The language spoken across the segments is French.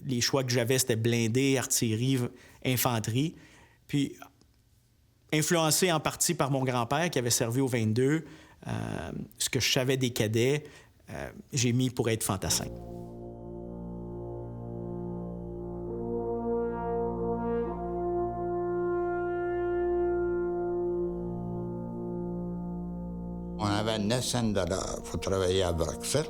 les choix que j'avais, c'était blindé, artillerie, infanterie. Puis, influencé en partie par mon grand-père qui avait servi au 22, ce que je savais des cadets, j'ai mis pour être fantassin. On avait 900 $ pour travailler à Brockville.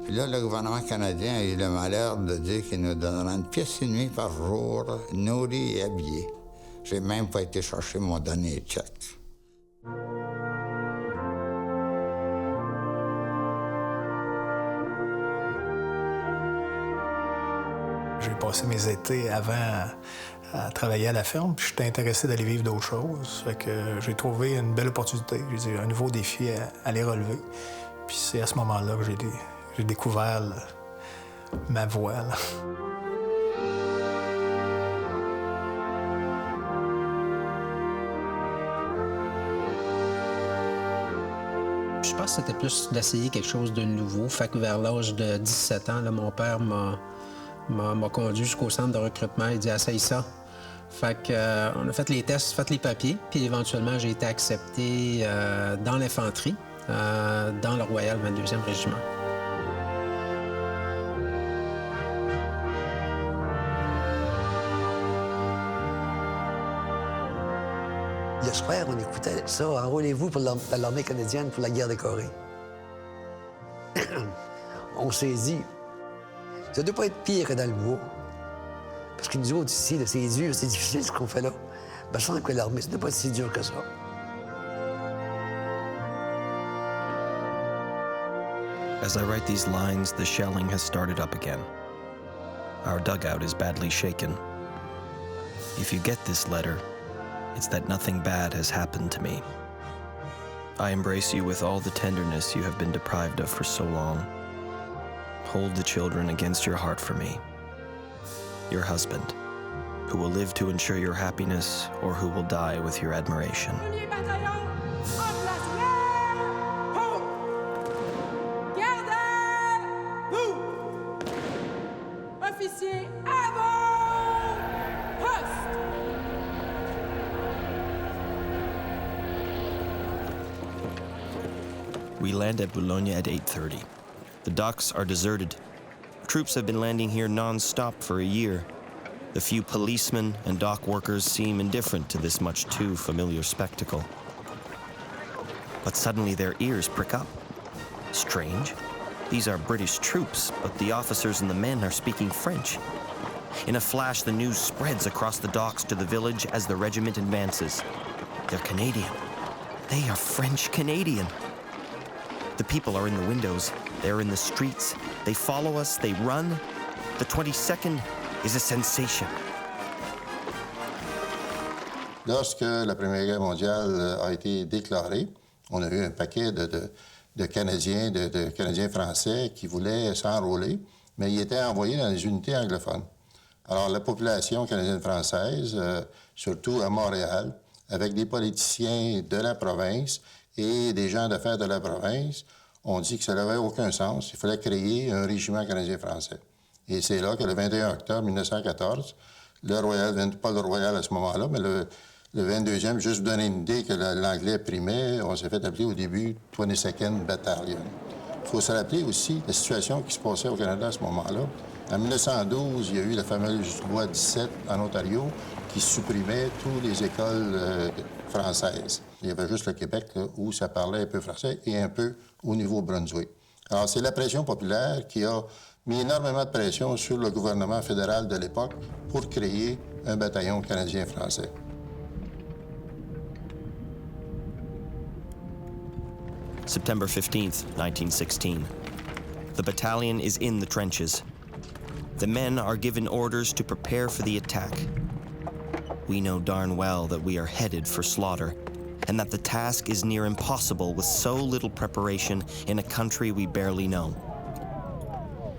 Puis là, le gouvernement canadien a eu le malheur de dire qu'il nous donnera 1 pièce et demie par jour, nourri et habillé. J'ai même pas été chercher mon dernier chèque. J'ai passé mes étés avant à travailler à la ferme, puis j'étais intéressé d'aller vivre d'autres choses. Fait que j'ai trouvé une belle opportunité, j'ai dit, un nouveau défi à les relever. Puis c'est à ce moment-là que j'ai découvert ma voie. Là. Je pense que c'était plus d'essayer quelque chose de nouveau. Fait que vers l'âge de 17 ans, là, mon père m'a conduit jusqu'au centre de recrutement. Il dit « Essaye ça ». Fait que, on a fait les tests, fait les papiers, puis éventuellement, j'ai été accepté dans l'infanterie, dans le Royal 22e Régiment. Le soir, on écoutait ça, « Enrôlez-vous pour l'armée canadienne pour la guerre de Corée ». On s'est dit, ça ne doit pas être pire que dans le bois. Parce que nous autres, ici, c'est dur, c'est difficile ce qu'on fait là. Ben, je pense que l'armée, ça ne doit pas être si dur que ça. As I write these lines, the shelling has started up again. Our dugout is badly shaken. If you get this letter, it's that nothing bad has happened to me. I embrace you with all the tenderness you have been deprived of for so long. Hold the children against your heart for me. Your husband, who will live to ensure your happiness or who will die with your admiration. We land at Boulogne at 8:30. The docks are deserted. Troops have been landing here non-stop for a year. The few policemen and dock workers seem indifferent to this much too familiar spectacle. But suddenly their ears prick up. Strange. These are British troops, but the officers and the men are speaking French. In a flash, the news spreads across the docks to the village as the regiment advances. They're Canadian. They are French-Canadian. The people are in the windows. They're in the streets. They follow us. They run. The 22nd is a sensation. Lorsque la Première Guerre mondiale a été déclarée, on a eu un paquet de Canadiens, de Canadiens français qui voulaient s'enrôler, mais ils étaient envoyés dans les unités anglophones. Alors, la population canadienne-française, surtout à Montréal, avec des politiciens de la province et des gens d'affaires de la province, ont dit que ça n'avait aucun sens. Il fallait créer un régiment canadien-français. Et c'est là que le 21 octobre 1914, le Royal, pas le Royal à ce moment-là, mais le 22e, juste pour donner une idée que l'anglais primait, on s'est fait appeler au début 22nd Battalion. Il faut se rappeler aussi la situation qui se passait au Canada à ce moment-là. En 1912, il y a eu la fameuse loi 17 en Ontario qui supprimait toutes les écoles françaises. Il y avait juste le Québec là, où ça parlait un peu français et un peu au Nouveau-Brunswick. Alors, c'est la pression populaire qui a mis énormément de pression sur le gouvernement fédéral de l'époque pour créer un bataillon canadien-français. September 15th, 1916. The battalion is in the trenches. The men are given orders to prepare for the attack. We know darn well that we are headed for slaughter, and that the task is near impossible with so little preparation in a country we barely know.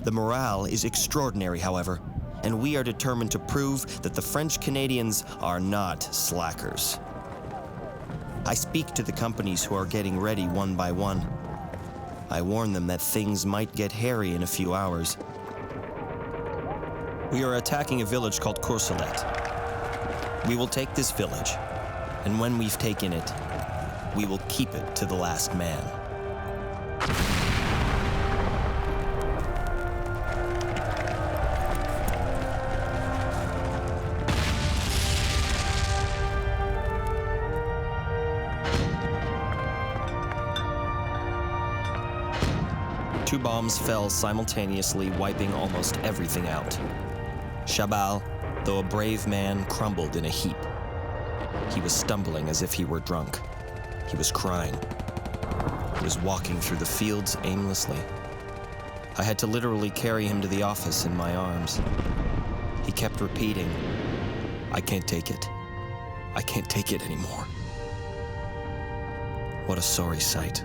The morale is extraordinary, however, and we are determined to prove that the French Canadians are not slackers. I speak to the companies who are getting ready one by one. I warn them that things might get hairy in a few hours. We are attacking a village called Courcelette. We will take this village, and when we've taken it, we will keep it to the last man. Two bombs fell simultaneously, wiping almost everything out. Chabal, though a brave man, crumbled in a heap. He was stumbling as if he were drunk. He was crying. He was walking through the fields aimlessly. I had to literally carry him to the office in my arms. He kept repeating, "I can't take it. I can't take it anymore." What a sorry sight.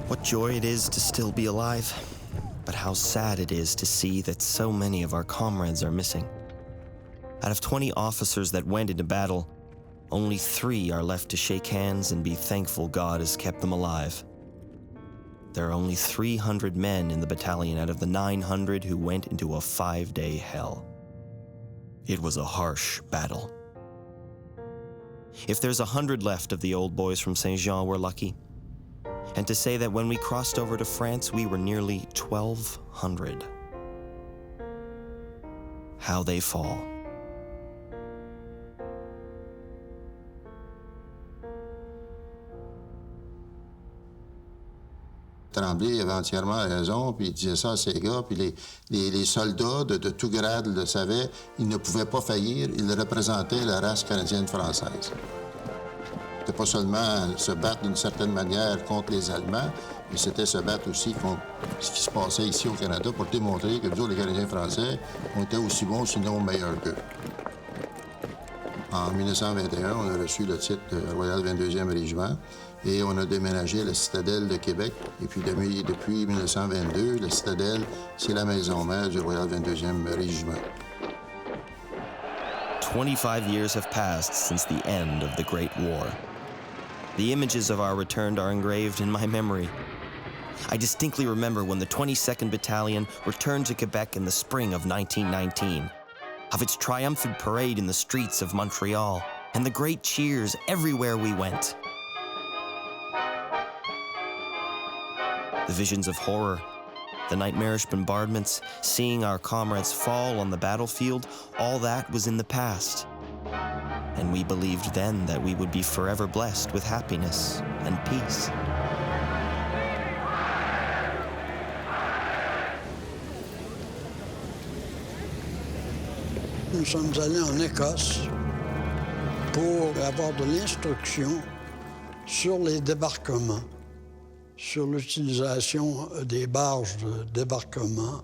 What joy it is to still be alive, but how sad it is to see that so many of our comrades are missing. Out of 20 officers that went into battle, only 3 are left to shake hands and be thankful God has kept them alive. There are only 300 men in the battalion out of the 900 who went into a 5-day hell. It was a harsh battle. If there's 100 left of the old boys from Saint-Jean, we're lucky. And to say that when we crossed over to France, we were nearly 1,200. How they fall. Tremblay avait entièrement raison, puis il disait ça à ses gars, puis les soldats de tout grade le savaient, ils ne pouvaient pas faillir, ils représentaient la race canadienne-française. C'était pas seulement se battre d'une certaine manière contre les Allemands, mais c'était se battre aussi contre ce qui se passait ici au Canada pour démontrer que nous autres, les Canadiens français, on était aussi bons, sinon meilleurs qu'eux. En 1921, on a reçu le titre de Royal 22e Régiment et on a déménagé à la Citadelle de Québec. Et puis depuis 1922, la Citadelle, c'est la maison mère du Royal 22e Régiment. 25 years have passed since the end of the Great War. The images of our return are engraved in my memory. I distinctly remember when the 22nd Battalion returned to Quebec in the spring of 1919, of its triumphant parade in the streets of Montreal, and the great cheers everywhere we went. The visions of horror, the nightmarish bombardments, seeing our comrades fall on the battlefield, all that was in the past. And we believed then that we would be forever blessed with happiness and peace. Nous sommes allés en Écosse pour avoir de l'instruction sur les débarquements, sur l'utilisation des barges de débarquement,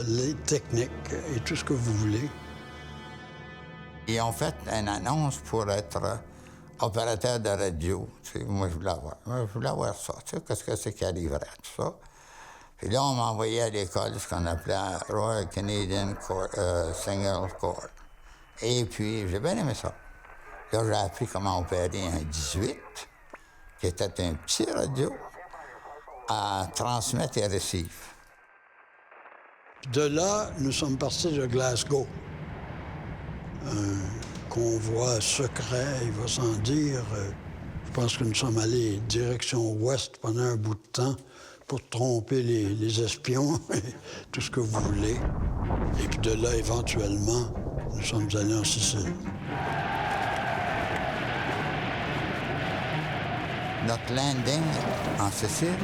les techniques et tout ce que vous voulez. Ils ont fait une annonce pour être opérateur de radio. Tu sais, moi, je voulais avoir ça. Tu sais, qu'est-ce que c'est qui arriverait, tout ça. Puis là, on m'a envoyé à l'école, ce qu'on appelait Royal Canadian Signal Corps. Et puis, j'ai bien aimé ça. Là, j'ai appris comment opérer un 18, qui était un petit radio, à transmettre et receive. De là, nous sommes partis de Glasgow. Un convoi secret, il va sans dire. Je pense que nous sommes allés direction ouest pendant un bout de temps pour tromper les espions, tout ce que vous voulez. Et puis de là, éventuellement, nous sommes allés en Sicile. Notre landing en Sicile,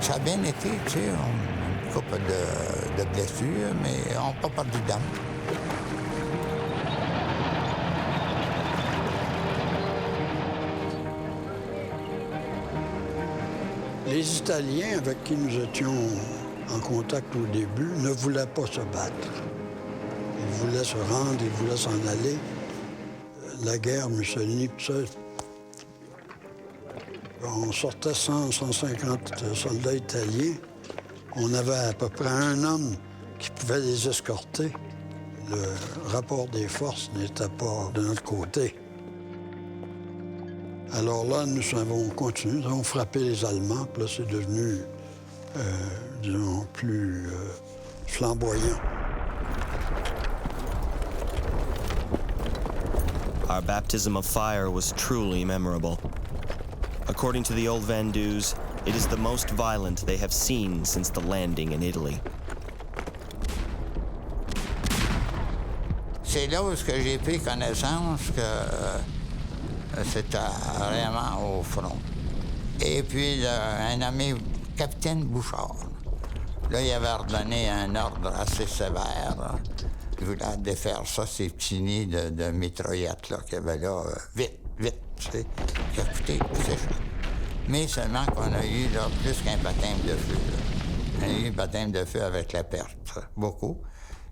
ça a bien été, tu sais, une couple de blessures, mais on n'a pas perdu d'âme. Les Italiens avec qui nous étions en contact au début ne voulaient pas se battre. Ils voulaient se rendre, ils voulaient s'en aller. La guerre, Mussolini, tout ça. On sortait 100-150 soldats italiens. On avait à peu près un homme qui pouvait les escorter. Le rapport des forces n'était pas de notre côté. Alors là, nous avons continué, nous avons frappé les Allemands, puis là, c'est devenu, disons, plus flamboyant. Our baptism of fire was truly memorable. According to the old Vandus, it is the most violent they have seen since the landing in Italy. C'est là où j'ai pris connaissance que c'était vraiment au front. Et puis, un ami, capitaine Bouchard, là, il avait ordonné un ordre assez sévère. Il voulait défaire ça, ces petits nids de mitraillettes là, qu'il y avait là, vite, tu sais. Écoutez, c'est ça. Mais seulement qu'on a eu là, plus qu'un baptême de feu. Là. On a eu un baptême de feu avec la perte, beaucoup.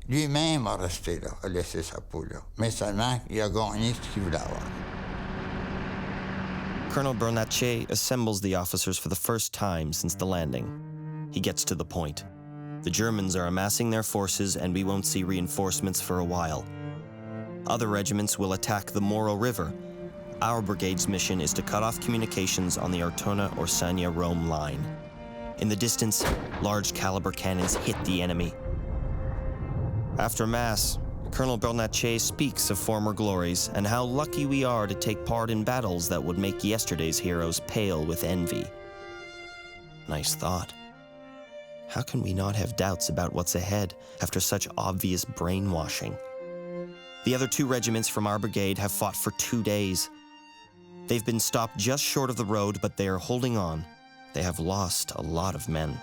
Lui-même a resté là, a laissé sa peau là. Mais seulement, il a gagné ce qu'il voulait avoir. Colonel Bernatchez assembles the officers for the first time since the landing. He gets to the point. The Germans are amassing their forces and we won't see reinforcements for a while. Other regiments will attack the Moro River. Our brigade's mission is to cut off communications on the Ortona-Orsania-Rome line. In the distance, large caliber cannons hit the enemy. After Mass, Colonel Bernatchez speaks of former glories and how lucky we are to take part in battles that would make yesterday's heroes pale with envy. Nice thought. How can we not have doubts about what's ahead after such obvious brainwashing? The other two regiments from our brigade have fought for 2 days. They've been stopped just short of the road, but they are holding on. They have lost a lot of men.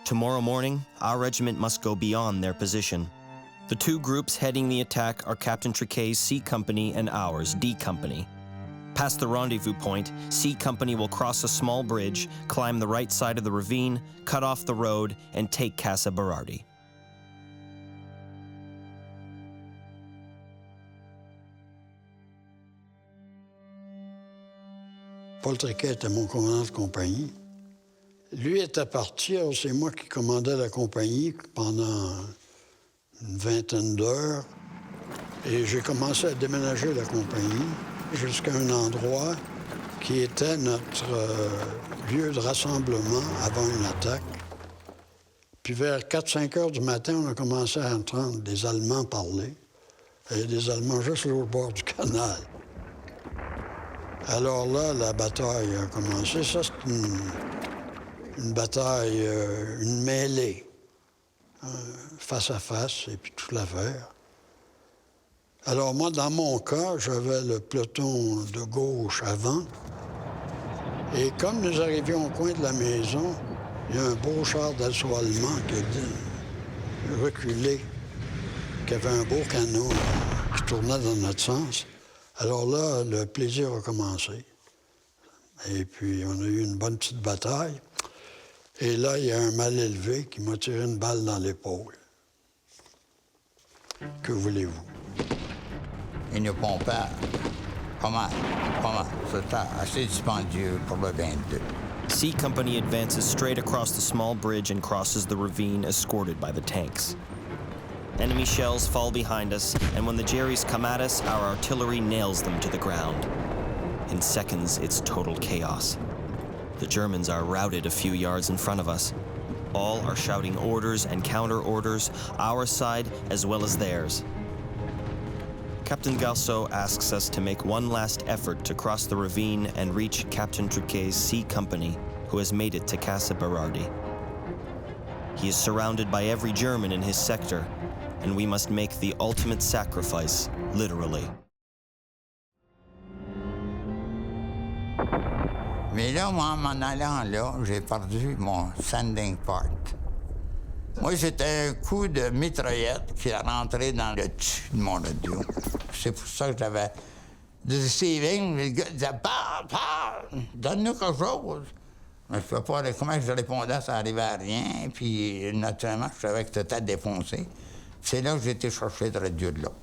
Tomorrow morning, our regiment must go beyond their position. The two groups heading the attack are Captain Triquet's C Company and ours, D Company. Past the rendezvous point, C Company will cross a small bridge, climb the right side of the ravine, cut off the road, and take Casa Berardi. Paul Triquet était mon commandant de compagnie. Lui était parti, alors c'est moi qui commandais la compagnie pendant une vingtaine d'heures. Et j'ai commencé à déménager la compagnie jusqu'à un endroit qui était notre lieu de rassemblement avant une attaque. Puis vers 4-5 heures du matin, on a commencé à entendre des Allemands parler. Il y a des Allemands juste au bord du canal. Alors là, la bataille a commencé. Ça, c'est une bataille, une mêlée. Face à face, et puis toute l'affaire. Alors moi, dans mon cas, j'avais le peloton de gauche avant. Et comme nous arrivions au coin de la maison, il y a un beau char d'assaut allemand qui a reculé, qui avait un beau canot qui tournait dans notre sens. Alors là, le plaisir a commencé. Et puis, on a eu une bonne petite bataille. Et là, il y a un mal élevé qui m'a tiré une balle dans l'épaule. Que voulez-vous? Il nous pompait pas mal. C'était assez dispendieux pour le 22. C Company advances straight across the small bridge and crosses the ravine escorted by the tanks. Enemy shells fall behind us, and when the Jerrys come at us, our artillery nails them to the ground. In seconds, it's total chaos. The Germans are routed a few yards in front of us. All are shouting orders and counter-orders, our side as well as theirs. Captain Galso asks us to make one last effort to cross the ravine and reach Captain Triquet's C Company, who has made it to Casa Berardi. He is surrounded by every German in his sector, and we must make the ultimate sacrifice, literally. Mais là, moi, en m'en allant là, j'ai perdu mon sending part. Moi, c'était un coup de mitraillette qui est rentré dans le dessus de mon radio. C'est pour ça que j'avais du receiving. Le gars disait « Parle, donne-nous quelque chose ». Mais je ne sais pas comment je répondais, ça n'arrivait à rien. Puis, naturellement, je savais que c'était défoncé. C'est là que j'ai été chercher le radio de l'autre.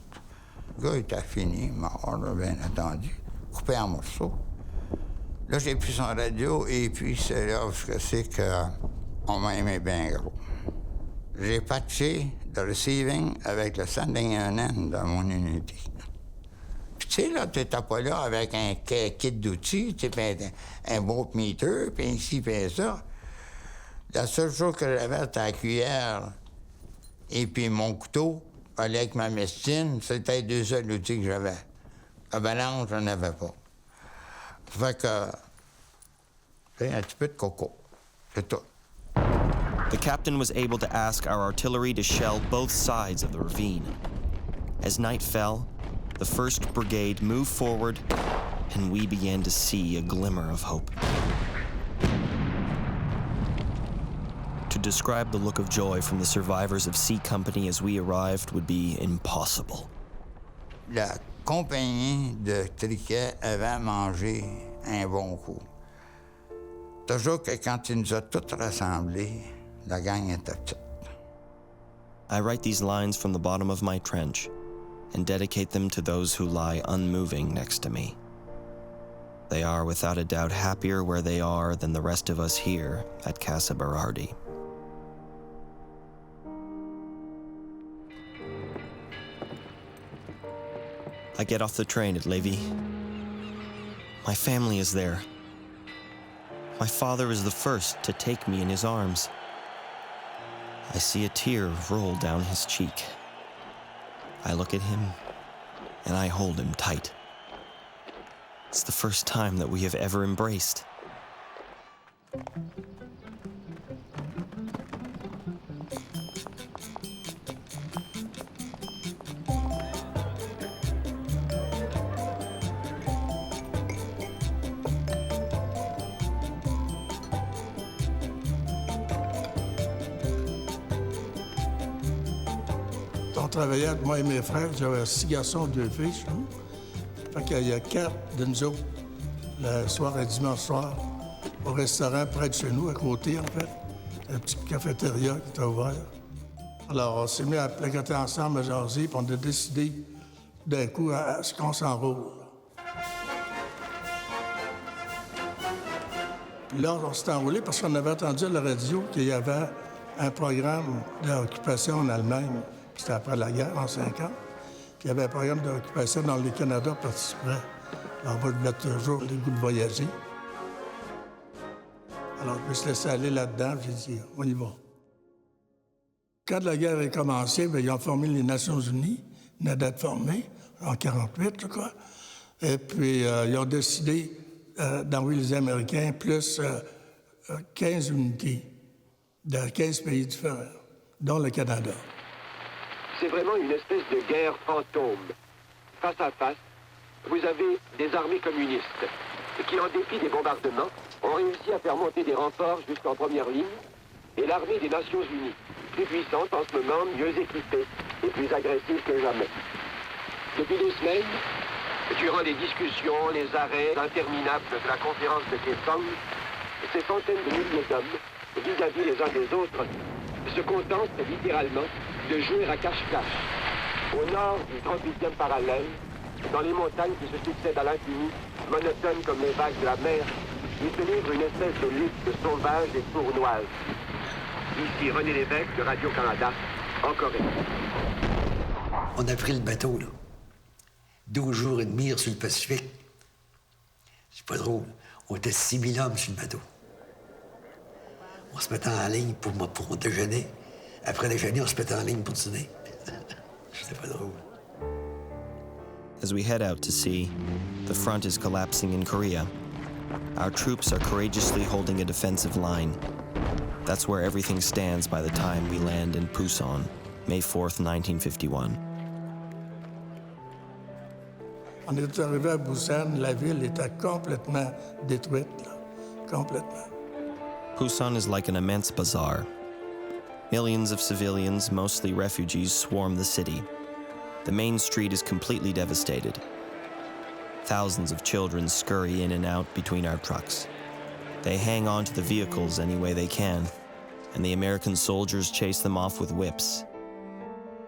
Le gars était fini, mort, bien entendu, coupé en morceaux. Là, j'ai pris son radio, et puis c'est là où c'est qu'on m'a aimé bien gros. J'ai patché le receiving avec le sending end de mon unité. Puis Tu sais, là, tu n'étais pas là avec un kit d'outils, tu sais, un voltmeter, puis ici, puis ça. La seule chose que j'avais, c'était la cuillère et puis mon couteau, avec ma mestine, c'était les deux seuls outils que j'avais. La balance, je n'en avais pas. Fait que, un petit peu de coco, c'est tout. The captain was able to ask our artillery to shell both sides of the ravine. As night fell, the 1st Brigade moved forward, and we began to see a glimmer of hope. To describe the look of joy from the survivors of C Company as we arrived would be impossible. La compagnie de Triquet avait mangé un bon coup. Toujours que quand il nous a tous rassemblés, la gang était petite. I write these lines from the bottom of my trench and dedicate them to those who lie unmoving next to me. They are without a doubt happier where they are than the rest of us here at Casa Berardi. I get off the train at Levi. My family is there. My father is the first to take me in his arms. I see a tear roll down his cheek. I look at him, and I hold him tight. It's the first time that we have ever embraced. On travaillait, moi et mes frères, j'avais 6 garçons, 2 filles chez nous. Fait qu'il y a 4 de nous autres, le soir et dimanche soir, au restaurant près de chez nous, à côté, en fait. Un petit cafétéria qui était ouvert. Alors, on s'est mis à placoter ensemble, à jaser, puis on a décidé d'un coup à ce qu'on s'enrôle. Puis là, on s'est enrôlé parce qu'on avait entendu à la radio qu'il y avait un programme d'occupation en Allemagne. C'était après la guerre, en 50. Puis il y avait un programme d'occupation dans le Canada participait. Alors, moi, je voulais toujours le goût de voyager. Alors, je me suis laissé aller là-dedans. J'ai dit, on y va. Quand la guerre a commencé, bien, ils ont formé les Nations Unies. Ils venaient d'être formés, en 1948, je crois. Et puis, ils ont décidé d'envoyer les Américains plus 15 unités de 15 pays différents, dont le Canada. C'est vraiment une espèce de guerre fantôme. Face à face, vous avez des armées communistes qui, en dépit des bombardements, ont réussi à faire monter des renforts jusqu'en première ligne, et l'armée des Nations Unies, plus puissante en ce moment, mieux équipée et plus agressive que jamais. Depuis 2 semaines, durant les discussions, les arrêts interminables de la conférence de Kaesong, ces centaines de milliers d'hommes, vis-à-vis les uns des autres, se contentent littéralement de jouer à cache-cache. Au nord du 38e parallèle, dans les montagnes qui se succèdent à l'infini, monotones comme les vagues de la mer, il se livre une espèce de lutte sauvage et sournoise. Ici René Lévesque de Radio-Canada, en Corée. On a pris le bateau, là. 12 jours et demi sur le Pacifique. C'est pas drôle. On était 6000 hommes sur le bateau. On se mettait en ligne pour déjeuner. Après le déjeuner, on se mettait en ligne pour dîner. C'était pas drôle. As we head out to sea, the front is collapsing in Korea. Our troops are courageously holding a defensive line. That's where everything stands by the time we land in Pusan, May 4th, 1951. On est arrivé à Busan, la ville était complètement détruite, là. Complètement. Pusan is like an immense bazaar. Millions of civilians, mostly refugees, swarm the city. The main street is completely devastated. Thousands of children scurry in and out between our trucks. They hang on to the vehicles any way they can, and the American soldiers chase them off with whips.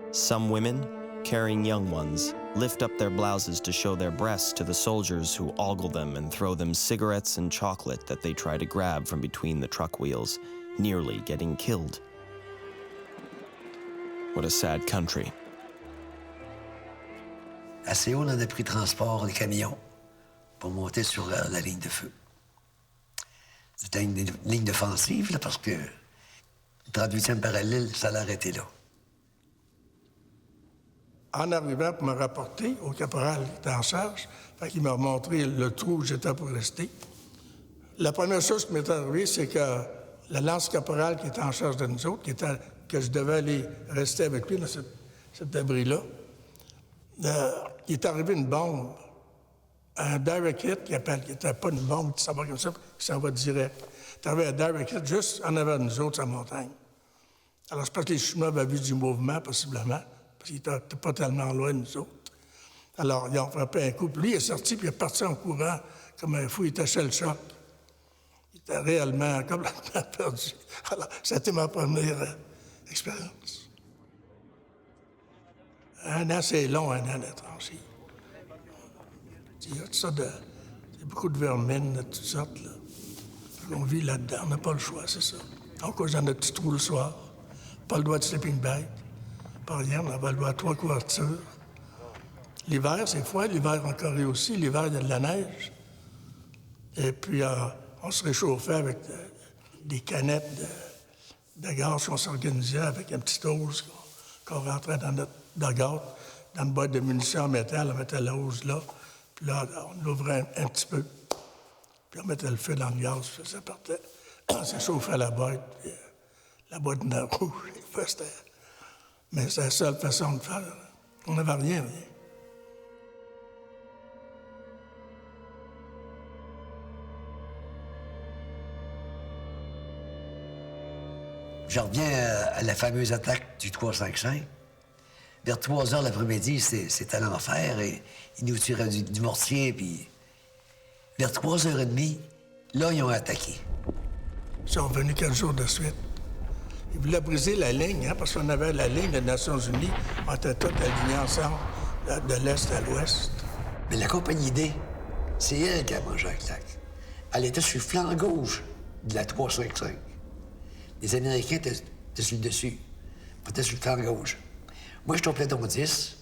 Some women, carrying young ones, lift up their blouses to show their breasts to the soldiers who ogle them and throw them cigarettes and chocolate that they try to grab from between the truck wheels, nearly getting killed. What a sad country. À À Séoul, on a pris transport, des camions, pour monter sur la ligne de feu. C'était une ligne défensive, là, parce que le 38e parallèle, ça allait arrêter là. En arrivant pour me rapporter au caporal qui était en charge, il m'a montré le trou où j'étais pour rester. La première chose qui m'est arrivée, c'est que le lance-caporal qui était en charge de nous autres, que je devais aller rester avec lui dans cet abri-là, il est arrivé une bombe, un direct hit qui n'était pas une bombe qui s'en va comme ça, qui s'en va direct. Il est arrivé un direct hit juste en avant de nous autres, sur la montagne. Alors, je pense que les Chinois avaient vu du mouvement, possiblement, parce qu'ils n'étaient pas tellement loin de nous autres. Alors, ils ont frappé un coup, puis lui, il est sorti, puis il est parti en courant comme un fou, il était chez le choc. Il était réellement complètement perdu. Alors, ça a été ma première expérience. Un an, c'est long, un an de tranchée. Il y a tout ça il y a beaucoup de vermine de toutes sortes, là. On vit là-dedans, on n'a pas le choix, c'est ça. Donc, j'ai un petit trou le soir, pas le droit de sleeping bag, pas rien, on avait le droit à 3 couvertures. L'hiver, c'est froid, l'hiver en Corée aussi, l'hiver, il y a de la neige. Et puis, on se réchauffait avec des canettes de gaz qu'on s'organisait avec un petit hose qu'on rentrait dans notre dugout, dans une boîte de munitions en métal, on mettait la hose là, puis là, on l'ouvrait un petit peu, puis on mettait le feu dans le gaz, puis ça partait. On s'échauffait la boîte, puis la boîte de rouge, mais c'est la seule façon de faire. On n'avait rien. Je reviens à la fameuse attaque du 355. Vers 3 heures l'après-midi, c'était l'enfer et ils nous tiraient du mortier, puis vers 3h30, là, ils ont attaqué. Ils sont venus 15 jours de suite. Ils voulaient briser la ligne, parce qu'on avait la ligne des Nations Unies, on était tous alignés ensemble, de l'Est à l'Ouest. Mais la compagnie D, c'est elle qui a mangé la claque. Elle était sur le flanc gauche de la 355. Les Américains étaient sur le dessus. Ils étaient sur le flanc gauche. Moi, je suis au platon 10.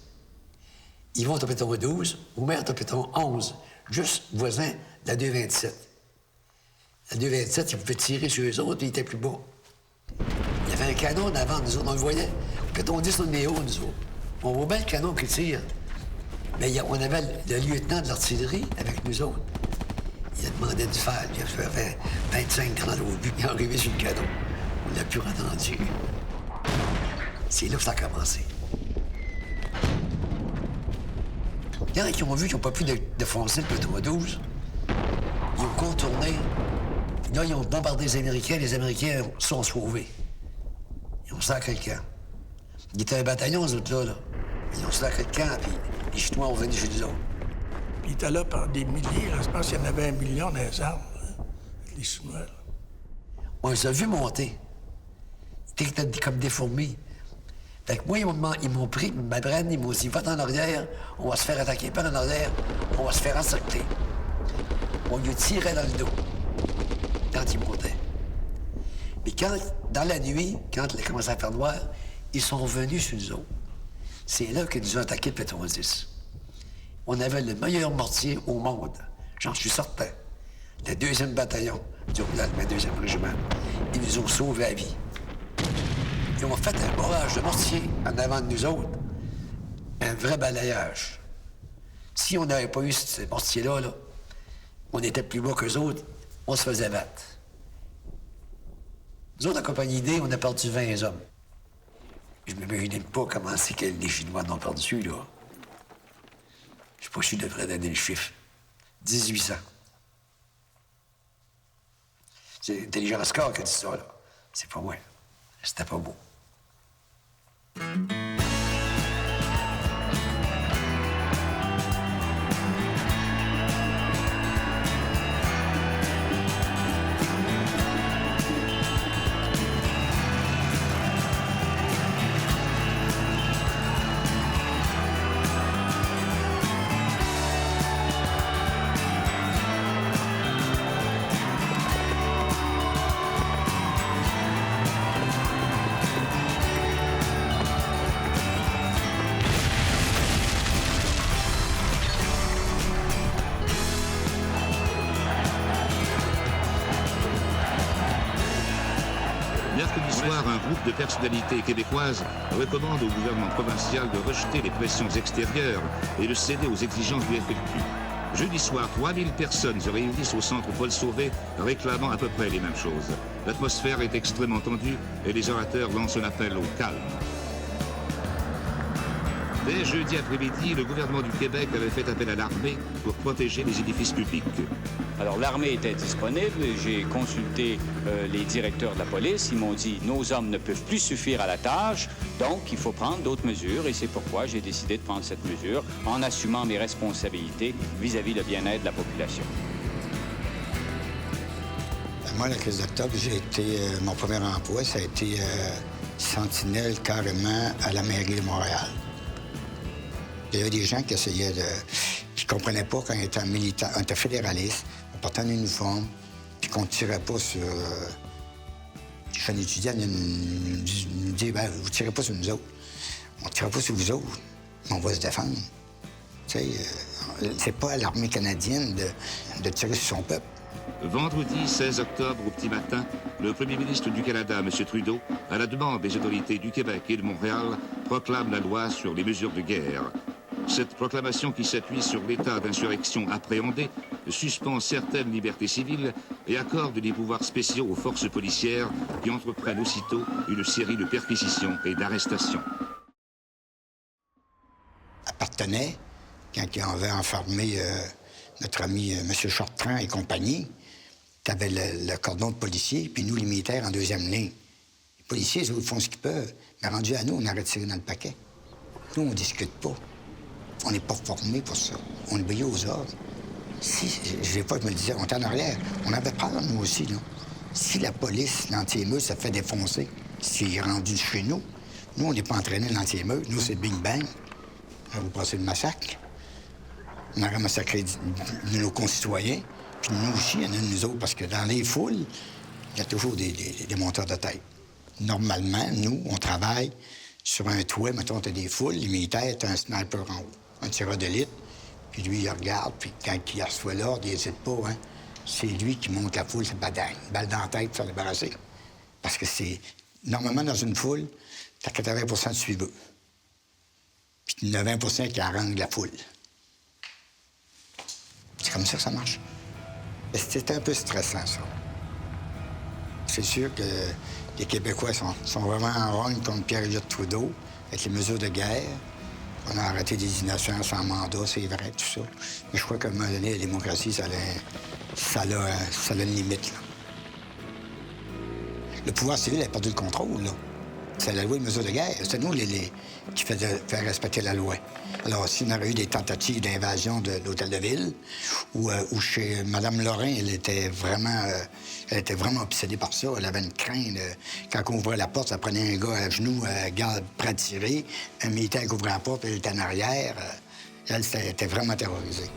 Ils vont au platon 12. Omer est au platon 11, juste voisin de la 227. La 227, ils pouvaient tirer sur eux autres, ils étaient plus bas. Il y avait un canon en avant de nous autres, on le voyait. Au platon 10, on est haut, nous autres. On voit bien le canon qui tire. Mais on avait le lieutenant de l'artillerie avec nous autres. Il a demandé de faire. Il a fait 25-30 au but, il est arrivé sur le canon. On l'a plus entendu. C'est là que ça a commencé. Il y en a qui ont vu qu'ils n'ont pas pu défoncer le plateau 12. Ils ont contourné. Là, ils ont bombardé les Américains. Les Américains sont sauvés. Ils ont sacré le camp. Il était un bataillon, eux autres, là. Ils ont sacré le camp, puis les Chinois ont venu chez nous autres. Puis ils étaient là par des milliers. Là. Je pense qu'il y en avait 1 million dans les armes, hein, les Chinois. Là. On les a vus monter. Ils étaient comme des fourmis. Fait que moi, ils m'ont pris ma braine, ils m'ont dit, va en arrière, on va se faire attaquer par en arrière, on va se faire encercler. On lui tirait dans le dos quand il montait. Mais dans la nuit, quand il a commencé à faire noir, ils sont revenus sur nous autres. C'est là qu'ils nous ont attaqué le platon 10. On avait le meilleur mortier au monde, j'en suis certain. Le 2e bataillon du 2e régiment. Ils nous ont sauvé la vie. Ils ont fait un barrage de mortier en avant de nous autres. Un vrai balayage. Si on n'avait pas eu ce mortier-là, là, on était plus bas qu'eux autres, on se faisait battre. Nous autres, en compagnie D, on a perdu 20 hommes. Je ne m'imaginais pas comment c'est que les Chinois n'ont perdu, là. Je sais pas si je devrais donner le chiffre. 1800. C'est Intelligence Corps qui a dit ça, là. C'est pas moi. C'était pas beau. de personnalités québécoises recommandent au gouvernement provincial de rejeter les pressions extérieures et de céder aux exigences du FLQ. Jeudi soir, 3000 personnes se réunissent au centre Paul Sauvé réclamant à peu près les mêmes choses. L'atmosphère est extrêmement tendue et les orateurs lancent un appel au calme. Dès jeudi après-midi, le gouvernement du Québec avait fait appel à l'armée pour protéger les édifices publics. Alors l'armée était disponible, j'ai consulté les directeurs de la police, ils m'ont dit « Nos hommes ne peuvent plus suffire à la tâche, donc il faut prendre d'autres mesures » et c'est pourquoi j'ai décidé de prendre cette mesure en assumant mes responsabilités vis-à-vis le bien-être de la population. Moi, la crise d'octobre, j'ai été, mon premier emploi, ça a été sentinelle carrément à la mairie de Montréal. Il y avait des gens qui essayaient de... qui ne comprenaient pas quand on était militaire, on était fédéraliste, on portait un uniforme, puis qu'on ne tirait pas sur... Les jeunes étudiants nous disaient, ben, vous ne tirez pas sur nous autres. On ne tire pas sur vous autres, mais on va se défendre. Tu sais, c'est pas à l'armée canadienne de tirer sur son peuple. Vendredi 16 octobre au petit matin, le premier ministre du Canada, M. Trudeau, à la demande des autorités du Québec et de Montréal, proclame la loi sur les mesures de guerre. Cette proclamation, qui s'appuie sur l'état d'insurrection appréhendé, suspend certaines libertés civiles et accorde des pouvoirs spéciaux aux forces policières qui entreprennent aussitôt une série de perquisitions et d'arrestations. Appartenait, quand on avait enfermé notre ami M. Chartrand et compagnie, tu avais le cordon de policiers, puis nous, les militaires, en deuxième ligne. Les policiers, ils font ce qu'ils peuvent, mais rendu à nous, on arrête de tirer dans le paquet. Nous, on ne discute pas. On n'est pas formés pour ça. On obéit aux ordres. Si, je vais pas me le dire, on est en arrière. On avait peur, nous aussi, là. Si la police, l'anti-émeute, ça fait défoncer, s'il est rendu chez nous, nous, on n'est pas entraînés de l'anti-émeute. Nous, c'est bing-bang. Vous passez le massacre. On aurait massacré nos concitoyens. Puis nous aussi, il y en a de nous autres, parce que dans les foules, il y a toujours des monteurs de tête. Normalement, nous, on travaille sur un toit, mettons, t'as des foules, les militaires, t'as un sniper en haut, un tireur d'élite, puis lui, il regarde, puis quand il reçoit l'ordre, il n'hésite pas, hein. C'est lui qui monte la foule, c'est badagne, balle dans la tête, pour s'en débarrasser. Parce que c'est... Normalement, dans une foule, t'as 80 de suiveux. Puis il y en a 20 qui arrangent la foule. C'est comme ça que ça marche. C'était un peu stressant, ça. C'est sûr que les Québécois sont vraiment en rogne contre Pierre-Éliott Trudeau, avec les mesures de guerre. On a arrêté des innocents sans mandat, c'est vrai, tout ça. Mais je crois qu'à un moment donné, la démocratie, ça a une limite, là. Le pouvoir civil a perdu le contrôle, là. C'est la loi de mesures de guerre. C'est nous qui faisions faire respecter la loi. Alors, si on aurait eu des tentatives d'invasion de l'hôtel de ville, ou chez Mme Lorrain, elle était vraiment obsédée par ça. Elle avait une crainte. Quand on ouvrait la porte, ça prenait un gars à genoux, garde prêt à tirer. Un militaire qui ouvrait la porte, elle était en arrière. Elle était vraiment terrorisée.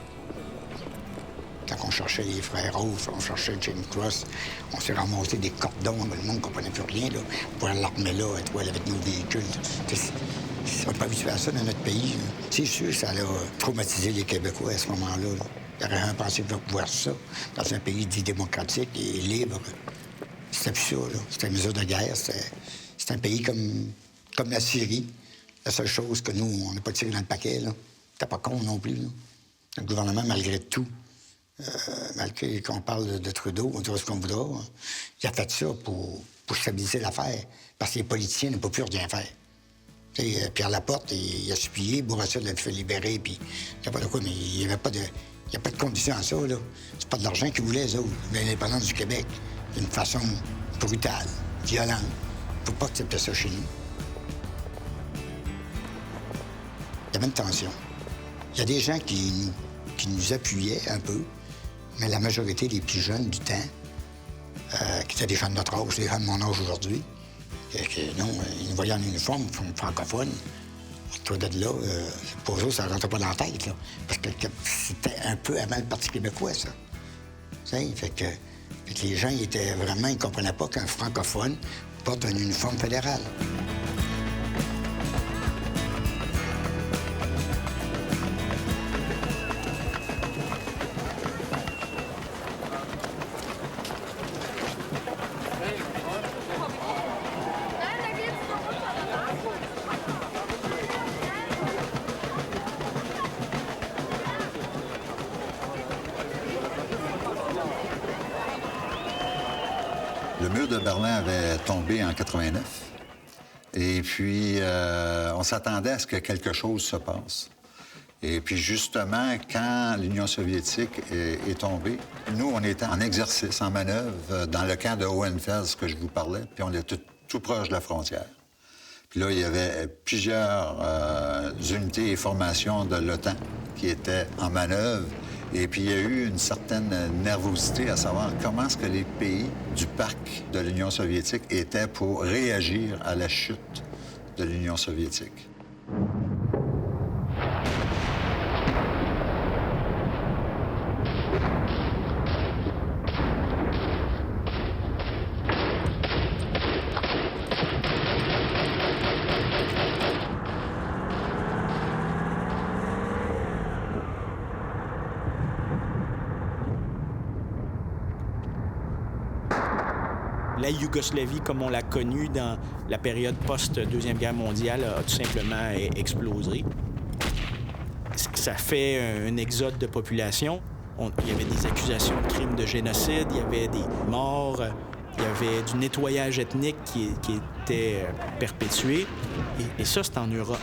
Quand on cherchait les frères Rose, on cherchait James Cross, on s'est ramassé des cordons, le monde ne comprenait plus rien, là, pour l'armée là, étoile avec nos véhicules. On n'a pas habitué à ça dans notre pays. Là. C'est sûr que ça a traumatisé les Québécois à ce moment-là. Là. Il n'y aurait rien pensé de voir ça dans un pays dit démocratique et libre. C'était plus ça, là. C'était une mesure de guerre. C'était un pays comme la Syrie. La seule chose que nous, on n'a pas tiré dans le paquet, là. C'était pas con non plus, là. Le gouvernement, malgré tout, malgré qu'on parle de Trudeau, on dira ce qu'on voudra, hein, il a fait ça pour stabiliser l'affaire, parce que les politiciens n'ont pas pu rien faire. T'sais, Pierre Laporte, il a supplié, Bourassa l'a fait libérer, puis n'importe quoi, mais il n'y avait pas de condition à ça, là. C'est pas de l'argent qu'ils voulaient, eux autres, l'indépendance du Québec, d'une façon brutale, violente. Il ne faut pas accepter ça chez nous. Il y avait une tension. Il y a des gens qui nous appuyaient un peu, mais la majorité des plus jeunes du temps, qui étaient des gens de notre âge, des gens de mon âge aujourd'hui, non, ils nous voyaient en uniforme, francophone. Toi, de là, pour eux, ça ne rentrait pas dans la tête, là. Parce que c'était un peu avant le Parti québécois, ça. Fait que les gens, ils ne comprenaient pas qu'un francophone porte un uniforme fédéral. Le mur de Berlin avait tombé en 89. Et puis, on s'attendait à ce que quelque chose se passe. Et puis, justement, quand l'Union soviétique est tombée, nous, on était en exercice, en manœuvre, dans le camp de Hohenfels que je vous parlais, puis on était tout proche de la frontière. Puis là, il y avait plusieurs unités et formations de l'OTAN qui étaient en manœuvre. Et puis, il y a eu une certaine nervosité à savoir comment est-ce que les pays du parc de l'Union soviétique étaient pour réagir à la chute de l'Union soviétique. La Yougoslavie, comme on l'a connue dans la période post-Deuxième Guerre mondiale, a tout simplement explosé. Ça fait un exode de population. Il y avait des accusations de crimes de génocide, il y avait des morts, il y avait du nettoyage ethnique qui était perpétué. Et ça, c'est en Europe.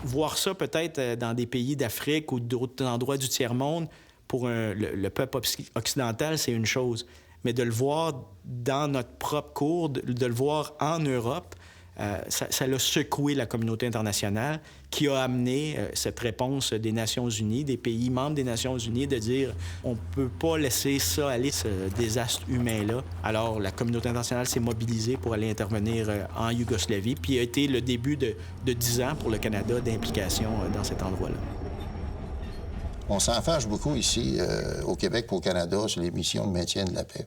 Voir ça peut-être dans des pays d'Afrique ou d'autres endroits du tiers-monde, pour le peuple occidental, c'est une chose. Mais de le voir dans notre propre cour, de le voir en Europe, ça a secoué la communauté internationale qui a amené cette réponse des Nations unies, des pays membres des Nations unies, de dire on ne peut pas laisser ça aller, ce désastre humain-là. Alors, la communauté internationale s'est mobilisée pour aller intervenir en Yougoslavie, puis a été le début de 10 ans pour le Canada d'implication dans cet endroit-là. On s'en fâche beaucoup ici, au Québec et au Canada, sur les missions de maintien de la paix.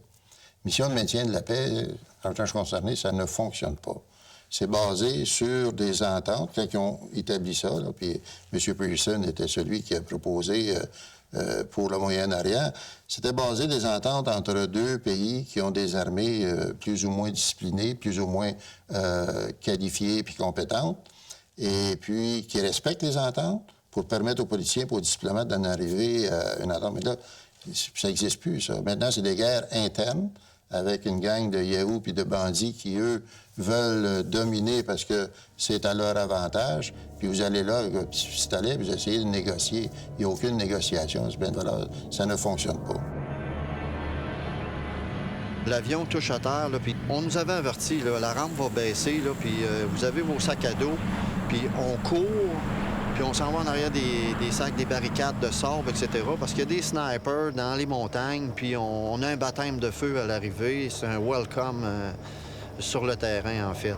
Mission de maintien de la paix, en tant que je suis concerné, ça ne fonctionne pas. C'est basé sur des ententes. Quand ils ont établi ça, là, puis M. Pearson était celui qui a proposé pour le Moyen-Orient, c'était basé des ententes entre deux pays qui ont des armées plus ou moins disciplinées, plus ou moins qualifiées puis compétentes, et puis qui respectent les ententes pour permettre aux politiciens, aux diplomates d'en arriver à une entente. Mais là, ça n'existe plus, ça. Maintenant, c'est des guerres internes avec une gang de Yahoo puis de bandits qui, eux, veulent dominer parce que c'est à leur avantage. Puis vous allez là, c'est allé, vous essayez de négocier. Il n'y a aucune négociation. Ça ne fonctionne pas. L'avion touche à terre, là, puis on nous avait averti, là, la rampe va baisser, là, puis vous avez vos sacs à dos, puis on court, puis on s'en va en arrière des sacs, des barricades de sable, etc., parce qu'il y a des snipers dans les montagnes, puis on a un baptême de feu à l'arrivée. C'est un welcome sur le terrain, en fait.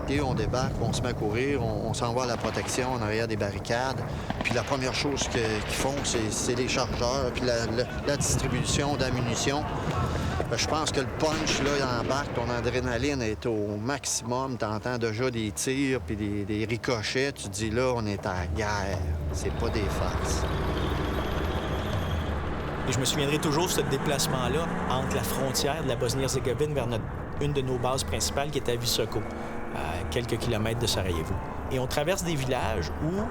Et on débarque, on se met à courir, on s'en va à la protection en arrière des barricades. Puis la première chose qu'ils font, c'est les chargeurs, puis la distribution d'ammunition. Je pense que le punch, là, il embarque, ton adrénaline est au maximum. Tu entends déjà des tirs puis des ricochets. Tu te dis, là, on est en guerre. C'est pas des farces. Et je me souviendrai toujours de ce déplacement-là entre la frontière de la Bosnie-Herzégovine vers une de nos bases principales qui était à Visoko, à quelques kilomètres de Sarajevo. Et on traverse des villages où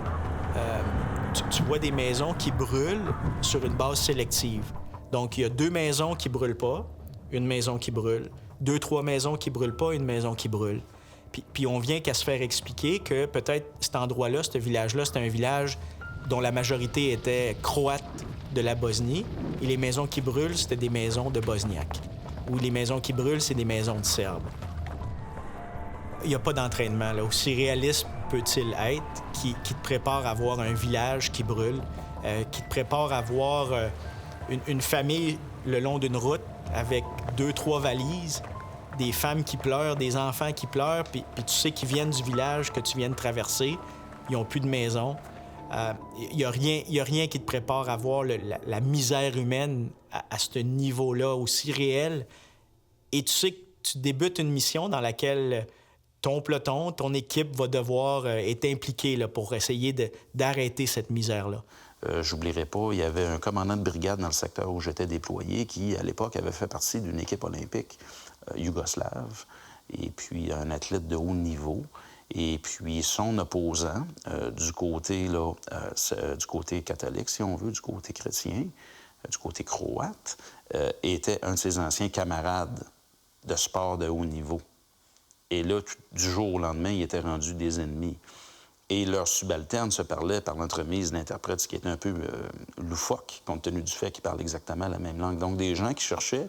tu vois des maisons qui brûlent sur une base sélective. Donc, il y a 2 maisons qui brûlent pas, une maison qui brûle. 2, 3 maisons qui brûlent pas, une maison qui brûle. Puis on vient qu'à se faire expliquer que peut-être cet endroit-là, ce village-là, c'était un village dont la majorité était croate de la Bosnie, et les maisons qui brûlent, c'était des maisons de Bosniaques. Ou les maisons qui brûlent, c'est des maisons de Serbes. Il n'y a pas d'entraînement, là. Aussi réaliste peut-il être qui te prépare à voir un village qui brûle, qui te prépare à voir une famille le long d'une route avec 2, 3 valises, des femmes qui pleurent, des enfants qui pleurent, puis tu sais qu'ils viennent du village que tu viens de traverser, ils n'ont plus de maison. Il n'y a rien qui te prépare à voir la misère humaine à ce niveau-là aussi réel. Et tu sais que tu débutes une mission dans laquelle ton peloton, ton équipe va devoir être impliquée là, pour essayer d'arrêter cette misère-là. J'oublierai pas, il y avait un commandant de brigade dans le secteur où j'étais déployé qui, à l'époque, avait fait partie d'une équipe olympique yougoslave, et puis un athlète de haut niveau. Et puis son opposant, du côté catholique, si on veut, du côté chrétien, du côté croate, était un de ses anciens camarades de sport de haut niveau. Et là, du jour au lendemain, ils étaient rendus des ennemis. Et leurs subalternes se parlaient par l'entremise d'interprètes, ce qui était un peu loufoque, compte tenu du fait qu'ils parlent exactement la même langue. Donc, des gens qui cherchaient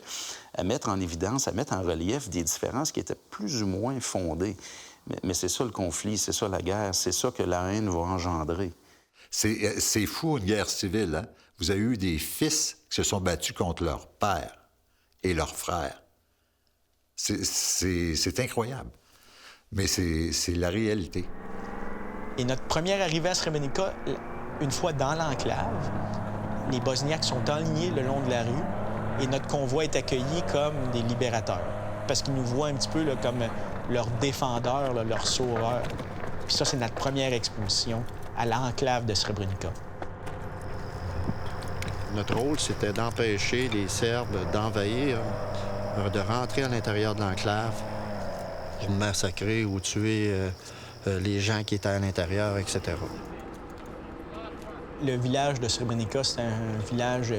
à mettre en évidence, à mettre en relief des différences qui étaient plus ou moins fondées. Mais c'est ça le conflit, c'est ça la guerre, c'est ça que la haine va engendrer. C'est fou, une guerre civile, hein? Vous avez eu des fils qui se sont battus contre leur père et leurs frères. C'est incroyable. Mais c'est la réalité. Et notre première arrivée à Srebrenica, une fois dans l'enclave, les Bosniaques sont alignés le long de la rue et notre convoi est accueilli comme des libérateurs. Parce qu'ils nous voient un petit peu là, comme leurs défendeurs, là, leurs sauveurs. Puis ça, c'est notre première exposition à l'enclave de Srebrenica. Notre rôle, c'était d'empêcher les Serbes d'envahir, de rentrer à l'intérieur de l'enclave pour massacrer ou tuer les gens qui étaient à l'intérieur, etc. Le village de Srebrenica, c'est un village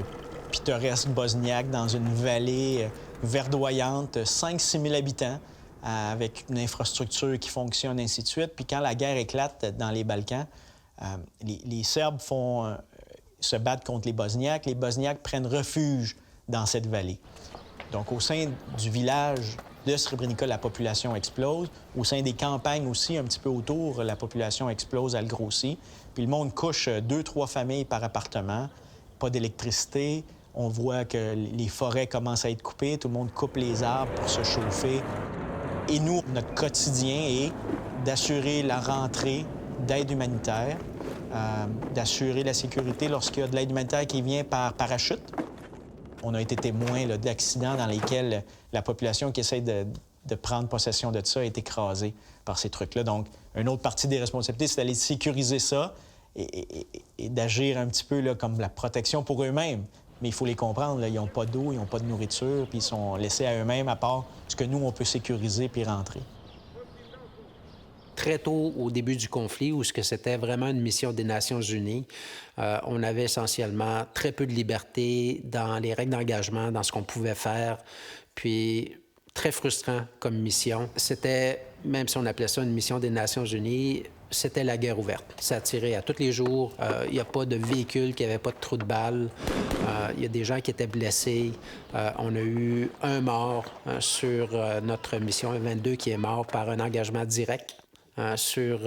pittoresque bosniaque dans une vallée verdoyante, 5-6 000 habitants, avec une infrastructure qui fonctionne, ainsi de suite. Puis quand la guerre éclate dans les Balkans, les Serbes se battent contre les Bosniaques prennent refuge dans cette vallée. Donc, au sein du village de Srebrenica, la population explose. Au sein des campagnes aussi, un petit peu autour, la population explose, elle grossit. Puis le monde couche 2-3 familles par appartement, pas d'électricité. On voit que les forêts commencent à être coupées, tout le monde coupe les arbres pour se chauffer. Et nous, notre quotidien est d'assurer la rentrée d'aide humanitaire, d'assurer la sécurité lorsqu'il y a de l'aide humanitaire qui vient par parachute. On a été témoins d'accidents dans lesquels la population qui essaie de prendre possession de ça est écrasée par ces trucs-là. Donc, une autre partie des responsabilités, c'est d'aller sécuriser ça et d'agir un petit peu là, comme la protection pour eux-mêmes. Mais il faut les comprendre, là, ils n'ont pas d'eau, ils n'ont pas de nourriture, puis ils sont laissés à eux-mêmes à part ce que nous, on peut sécuriser puis rentrer. Très tôt au début du conflit, où c'était vraiment une mission des Nations unies, on avait essentiellement très peu de liberté dans les règles d'engagement, dans ce qu'on pouvait faire, puis très frustrant comme mission. C'était, même si on appelait ça une mission des Nations unies, c'était la guerre ouverte. Ça tirait à tous les jours. Il n'y a pas de véhicule qui n'avait pas de trou de balle. Il y a des gens qui étaient blessés. On a eu un mort sur notre mission, 22 qui est mort par un engagement direct sur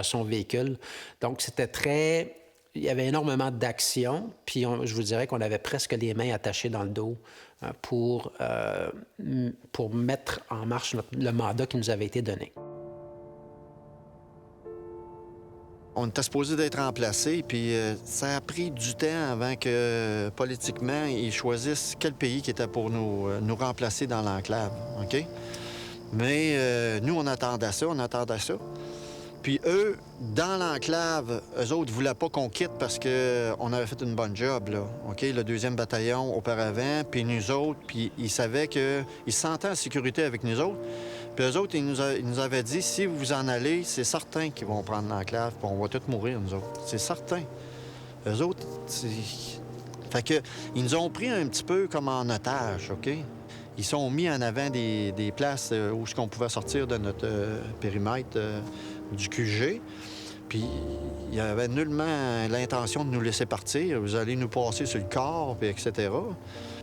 son véhicule. Donc, c'était très... Il y avait énormément d'actions, puis je vous dirais qu'on avait presque les mains attachées dans le dos pour mettre en marche le mandat qui nous avait été donné. On était supposé d'être remplacés, puis ça a pris du temps avant que, politiquement, ils choisissent quel pays qui était pour nous remplacer dans l'enclave, OK? Mais nous, on attendait ça. Puis eux, dans l'enclave, eux autres ne voulaient pas qu'on quitte parce qu'on avait fait une bonne job, là, OK? Le 2e bataillon auparavant, puis nous autres, puis ils savaient qu'ils se sentaient en sécurité avec nous autres. Puis eux autres, ils nous avaient dit, si vous vous en allez, c'est certain qu'ils vont prendre l'enclave, puis on va tous mourir, nous autres. C'est certain. Eux autres, fait que, ils nous ont pris un petit peu comme en otage, OK? Ils sont mis en avant des places où on pouvait sortir de notre périmètre du QG. Puis il y avait nullement l'intention de nous laisser partir. Vous allez nous passer sur le corps, puis etc.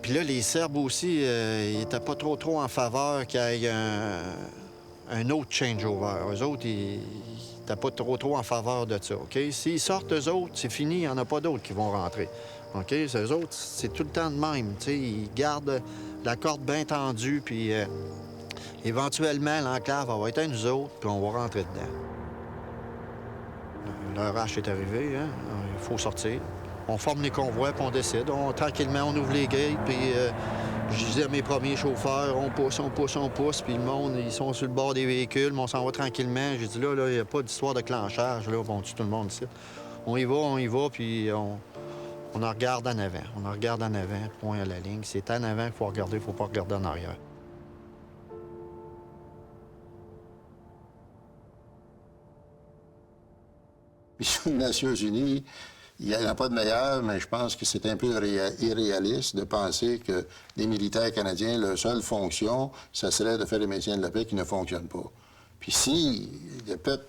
Puis là, les Serbes aussi, ils n'étaient pas trop en faveur qu'il y ait un autre changeover. Eux autres, ils n'étaient pas trop en faveur de ça, OK? S'ils sortent, eux autres, c'est fini, il n'y en a pas d'autres qui vont rentrer. OK? Eux autres, c'est tout le temps de même. T'sais, ils gardent la corde bien tendue, puis éventuellement, l'enclave va être à nous autres, puis on va rentrer dedans. L'heure H est arrivée, hein? Il faut sortir. On forme les convois, puis on décide. Tranquillement, on ouvre les gates, puis je disais à mes premiers chauffeurs, on pousse, puis le monde, ils sont sur le bord des véhicules, mais on s'en va tranquillement. J'ai dit, là, il n'y a pas d'histoire de clenchage, là, on tue tout le monde ici. On y va, puis on en regarde en avant. On en regarde en avant, point à la ligne. C'est en avant qu'il faut regarder, il ne faut pas regarder en arrière. Mission des Nations unies, Il n'y en a pas de meilleur, mais je pense que c'est un peu irréaliste de penser que les militaires canadiens, leur seule fonction, ça serait de faire le maintien de la paix qui ne fonctionne pas. Puis si le peuple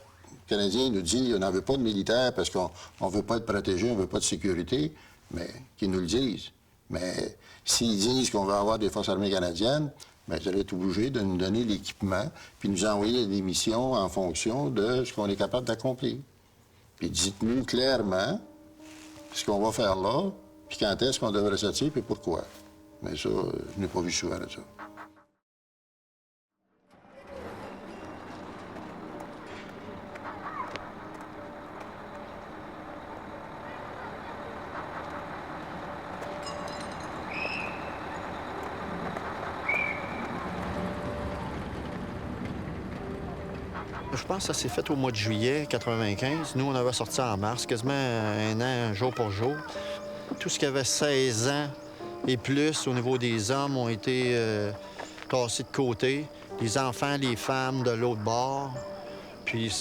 canadien nous dit on n'en veut pas de militaires parce qu'on ne veut pas être protégé, on ne veut pas de sécurité, mais qu'ils nous le disent. Mais s'ils disent qu'on va avoir des forces armées canadiennes, bien, vous allez être obligé de nous donner l'équipement puis nous envoyer des missions en fonction de ce qu'on est capable d'accomplir. Puis dites-nous clairement ce qu'on va faire là, puis quand est-ce qu'on devrait sortir, puis pourquoi. Mais ça, je n'ai pas vu souvent de ça. Je pense que ça s'est fait au mois de juillet 95. Nous, on avait sorti en mars, quasiment un an, jour pour jour. Tout ce qui avait 16 ans et plus au niveau des hommes ont été tassés de côté. Les enfants, les femmes de l'autre bord. Puis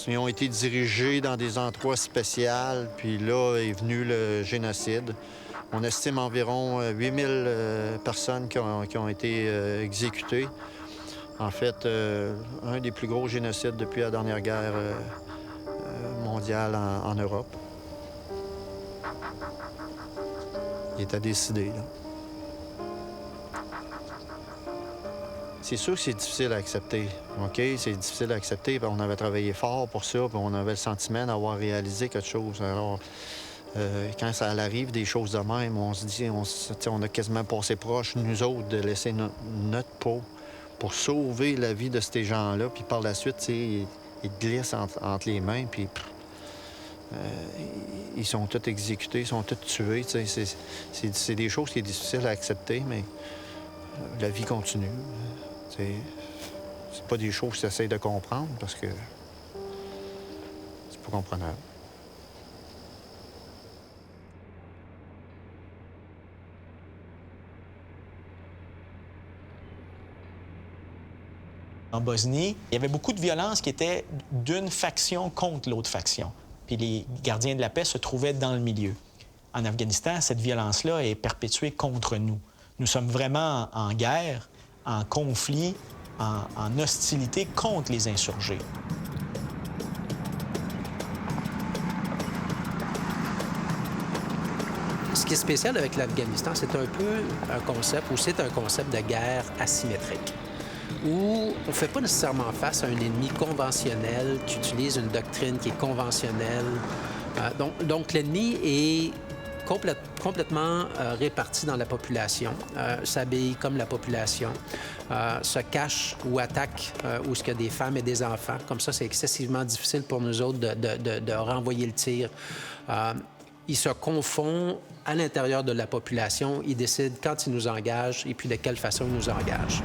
ils ont été dirigés dans des endroits spéciaux. Puis là est venu le génocide. On estime environ 8000 personnes qui ont été exécutées. En fait, un des plus gros génocides depuis la dernière guerre mondiale en Europe. Il était décidé, là. C'est sûr que c'est difficile à accepter, OK? C'est difficile à accepter, on avait travaillé fort pour ça, puis on avait le sentiment d'avoir réalisé quelque chose. Alors, quand ça arrive, des choses de même, on se dit, on a quasiment passé proche, nous autres, de laisser notre peau pour sauver la vie de ces gens-là. Puis par la suite, ils glissent entre les mains, puis ils sont tous exécutés, ils sont tous tués. C'est des choses qui sont difficiles à accepter, mais la vie continue. C'est pas des choses que j'essaie de comprendre, parce que c'est pas comprenable. En Bosnie, il y avait beaucoup de violence qui était d'une faction contre l'autre faction. Puis les gardiens de la paix se trouvaient dans le milieu. En Afghanistan, cette violence-là est perpétuée contre nous. Nous sommes vraiment en guerre, en conflit, en hostilité contre les insurgés. Ce qui est spécial avec l'Afghanistan, c'est un peu un concept, ou c'est un concept de guerre asymétrique, où on ne fait pas nécessairement face à un ennemi conventionnel qui utilise une doctrine qui est conventionnelle. Donc l'ennemi est complètement réparti dans la population, s'habille comme la population, se cache ou attaque où il y a des femmes et des enfants. Comme ça, c'est excessivement difficile pour nous autres de renvoyer le tir. Il se confond à l'intérieur de la population. Il décide quand il nous engage et puis de quelle façon il nous engage.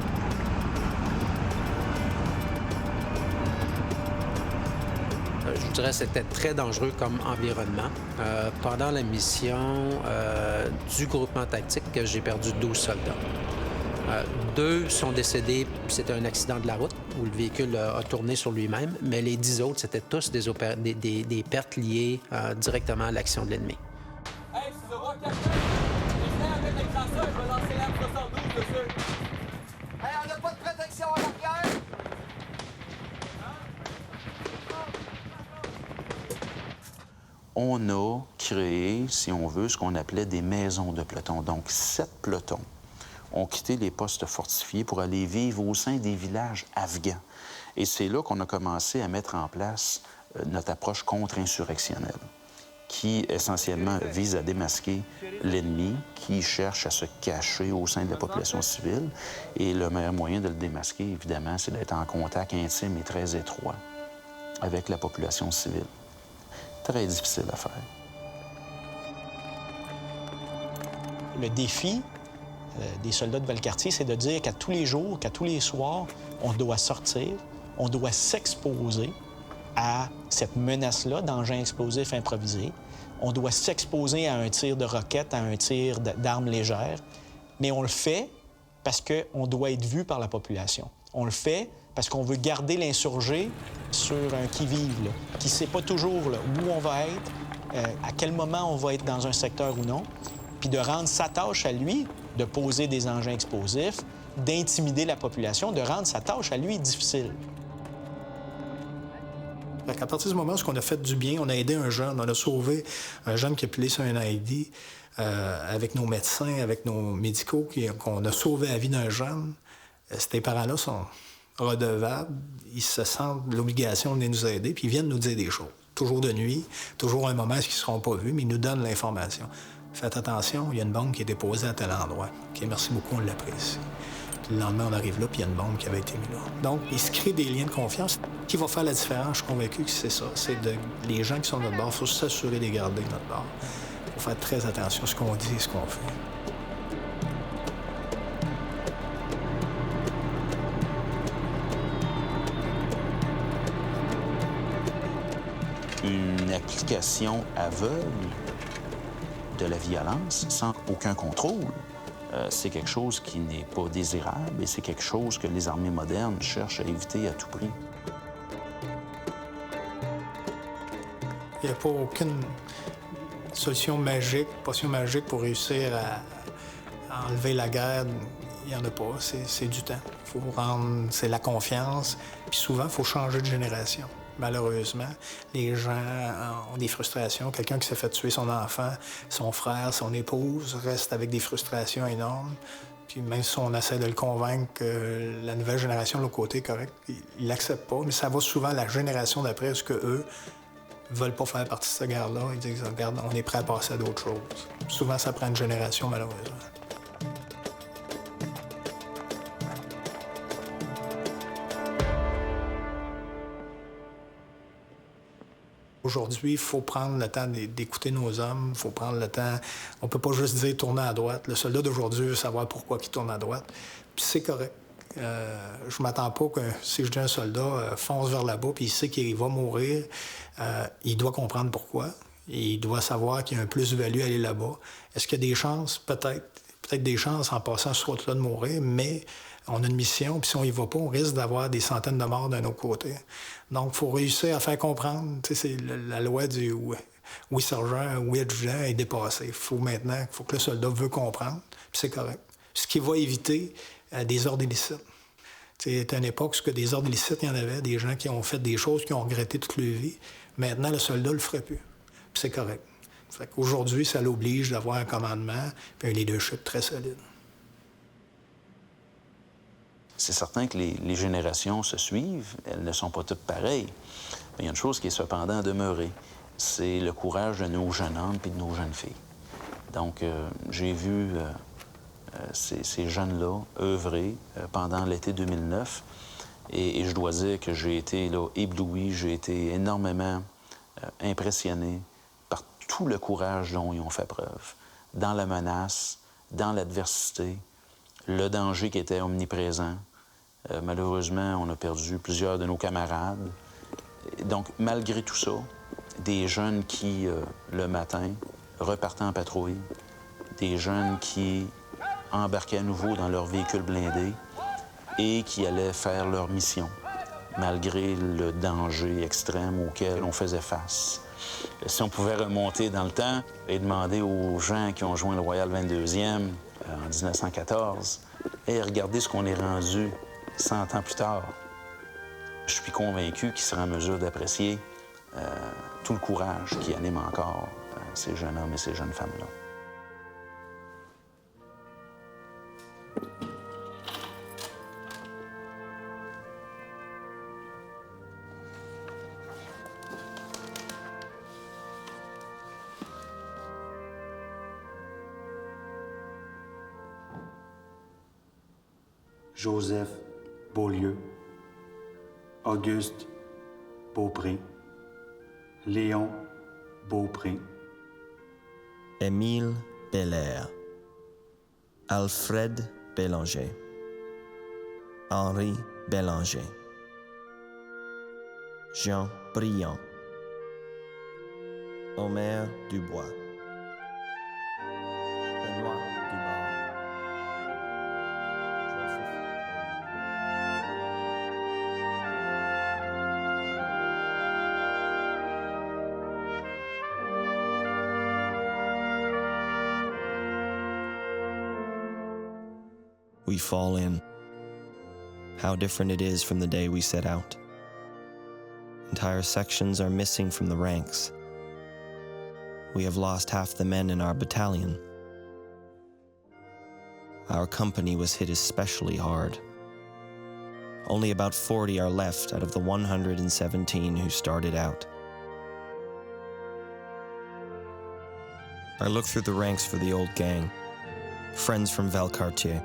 Je dirais que c'était très dangereux comme environnement. Pendant la mission du groupement tactique, j'ai perdu 12 soldats. 2 sont décédés, c'était un accident de la route où le véhicule a tourné sur lui-même, mais les 10 autres, c'était tous des pertes liées directement à l'action de l'ennemi. Hey, si je vois quelqu'un, je viens avec les chasseurs, je vais lancer l'arme 72 dessus. Hey, on n'a pas de protection à l'arrière! On a créé, si on veut, ce qu'on appelait des maisons de peloton. Donc, 7 pelotons ont quitté les postes fortifiés pour aller vivre au sein des villages afghans. Et c'est là qu'on a commencé à mettre en place notre approche contre-insurrectionnelle, qui essentiellement vise à démasquer l'ennemi qui cherche à se cacher au sein de la population civile. Et le meilleur moyen de le démasquer, évidemment, c'est d'être en contact intime et très étroit avec la population civile. Très difficile à faire. Le défi des soldats de Valcartier, c'est de dire qu'à tous les jours, qu'à tous les soirs, on doit sortir, on doit s'exposer à cette menace-là d'engins explosifs improvisés. On doit s'exposer à un tir de roquette, à un tir d'armes légères, mais on le fait parce qu'on doit être vu par la population. On le fait parce qu'on veut garder l'insurgé sur un qui-vive, qui ne sait pas toujours là, où on va être, à quel moment on va être dans un secteur ou non, puis de rendre sa tâche à lui de poser des engins explosifs, d'intimider la population, de rendre sa tâche à lui difficile. À partir du moment où on a fait du bien, on a aidé un jeune, on a sauvé un jeune qui a pilé sur un ID, avec nos médecins, avec nos médicaux, qu'on a sauvé la vie d'un jeune, ces parents-là sont redevables, ils se sentent l'obligation de venir nous aider, puis ils viennent nous dire des choses. Toujours de nuit, toujours un moment où ils ne seront pas vus, mais ils nous donnent l'information. Faites attention, il y a une bombe qui est déposée à tel endroit. OK, merci beaucoup, on l'apprécie. Le lendemain, on arrive là, puis il y a une bombe qui avait été mise là. Donc, il se crée des liens de confiance. Ce qui va faire la différence, je suis convaincu que c'est ça. C'est les gens qui sont de notre bord, il faut s'assurer de les garder de notre bord. Il faut faire très attention à ce qu'on dit et ce qu'on fait. Une application aveugle de la violence sans aucun contrôle, c'est quelque chose qui n'est pas désirable et c'est quelque chose que les armées modernes cherchent à éviter à tout prix. Il n'y a pas aucune solution magique, potion magique pour réussir à enlever la guerre. Il n'y en a pas. C'est du temps. Faut rendre, c'est la confiance. Puis souvent, il faut changer de génération. Malheureusement, les gens ont des frustrations. Quelqu'un qui s'est fait tuer son enfant, son frère, son épouse, reste avec des frustrations énormes. Puis même si on essaie de le convaincre que la nouvelle génération, de l'autre côté, est correcte, il l'accepte pas. Mais ça va souvent à la génération d'après, ce qu'eux ne veulent pas faire partie de cette guerre-là. Ils disent, regarde, on est prêt à passer à d'autres choses. Souvent, ça prend une génération, malheureusement. Aujourd'hui, il faut prendre le temps d'écouter nos hommes, il faut prendre le temps. On peut pas juste dire tourner à droite. Le soldat d'aujourd'hui veut savoir pourquoi il tourne à droite. Puis c'est correct. Je m'attends pas que si je dis un soldat fonce vers là-bas puis il sait qu'il va mourir, il doit comprendre pourquoi. Et il doit savoir qu'il y a un plus-value à aller là-bas. Est-ce qu'il y a des chances? Peut-être. Peut-être des chances en passant sur cette route-là de mourir, mais on a une mission, puis si on y va pas, on risque d'avoir des centaines de morts d'un autre côté. Donc, il faut réussir à faire comprendre. Tu sais, c'est la loi du oui sergent, oui adjudant est dépassée. Il faut que le soldat veut comprendre, puis c'est correct. Ce qui va éviter des ordres illicites. C'était une époque où des ordres illicites, il y en avait, des gens qui ont fait des choses qui ont regretté toute leur vie. Maintenant, le soldat ne le ferait plus. Puis c'est correct. Fait qu'aujourd'hui, ça l'oblige d'avoir un commandement et un leadership très solide. C'est certain que les générations se suivent, elles ne sont pas toutes pareilles. Mais il y a une chose qui est cependant demeurée, c'est le courage de nos jeunes hommes et de nos jeunes filles. Donc, j'ai vu ces jeunes-là œuvrer pendant l'été 2009 et je dois dire que j'ai été là, ébloui, j'ai été énormément impressionné par tout le courage dont ils ont fait preuve, dans la menace, dans l'adversité, le danger qui était omniprésent. Malheureusement, on a perdu plusieurs de nos camarades. Donc, malgré tout ça, des jeunes qui, le matin, repartaient en patrouille, des jeunes qui embarquaient à nouveau dans leur véhicule blindé et qui allaient faire leur mission, malgré le danger extrême auquel on faisait face. Si on pouvait remonter dans le temps et demander aux gens qui ont joint le Royal 22e en 1914, « Hey, regardez ce qu'on est rendu 100 ans plus tard », je suis convaincu qu'ils seraient en mesure d'apprécier tout le courage qui anime encore ces jeunes hommes et ces jeunes femmes-là. Joseph Beaulieu, Auguste Beaupré, Léon Beaupré, Émile Belair, Alfred Bélanger, Henri Bélanger, Jean Briand, Omer Dubois, Benoît Dubois. we fall in. How different it is from the day we set out. Entire sections are missing from the ranks. We have lost half the men in our battalion. Our company was hit especially hard. Only about 40 are left out of the 117 who started out. I look through the ranks for the old gang, friends from Valcartier,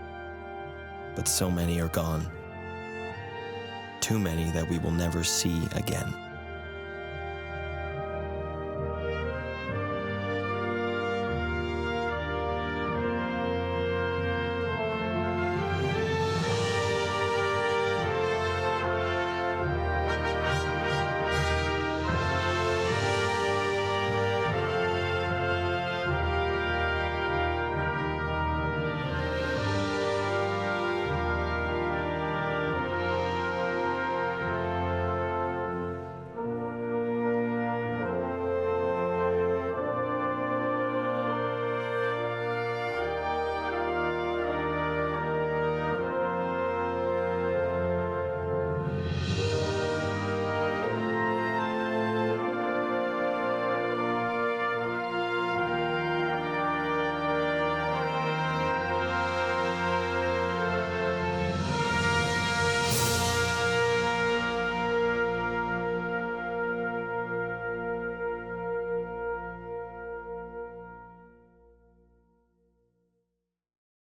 but so many are gone. Too many that we will never see again.